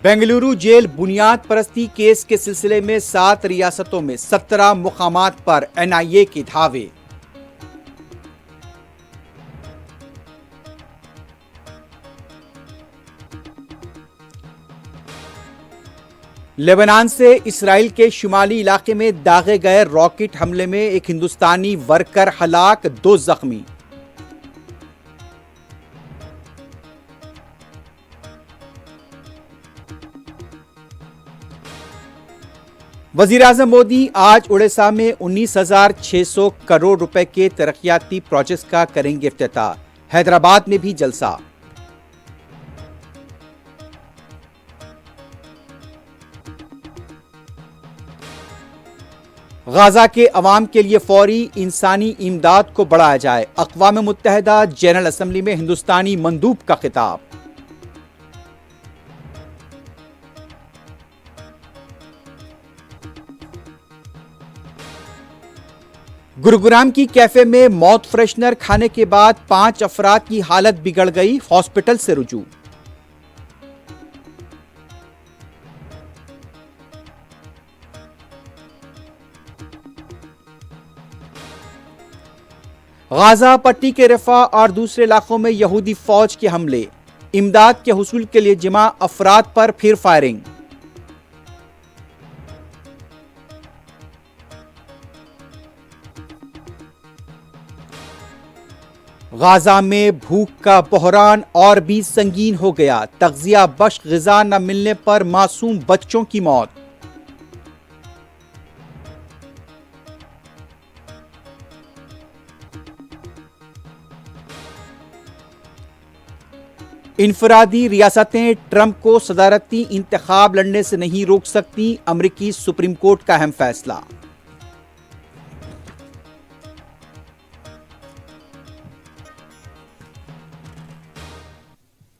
Bengaluru jail बुनियाद परस्ती case के सिलसिले में 7 रियासतों में 17 मुकामात पर NIA के धावे। लेबनान से इसराइल के शुमाली इलाके में दागे गए रॉकेट हमले में एक हिंदुस्तानी वर्कर हलाक, 2 जख्मी। वजीर-ए-आज़म मोदी आज उड़ीसा में 19,600 करोड़ रुपए के तरक्याती प्रोजेक्ट्स का करेंगे इफ्तिताह। हैदराबाद में भी जलसा। गाजा के अवाम के लिए फौरी इंसानी इमदाद को बढ़ाया जाए। अक़वाम मुत्तहिदा जनरल असम्बली में हिंदुस्तानी मंदूब का खिताब। गुरुग्राम की कैफे में मौत फ्रेशनर खाने के बाद 5 अफराद की हालत बिगड़ गई, हॉस्पिटल से रुजू। गाजा पट्टी के रफा और दूसरे इलाकों में यहूदी फौज के हमले। इमदाद के हुसूल के लिए जमा अफराद पर फिर फायरिंग। गाजा में भूख का बहरान और भी संगीन हो गया। तग़ज़िया बख्श ग़िज़ा न मिलने पर मासूम बच्चों की मौत। इनफरादी रियासतें ट्रंप को सदारती इंतखाब लड़ने से नहीं रोक सकती, अमरीकी सुप्रीम कोर्ट का अहम फैसला।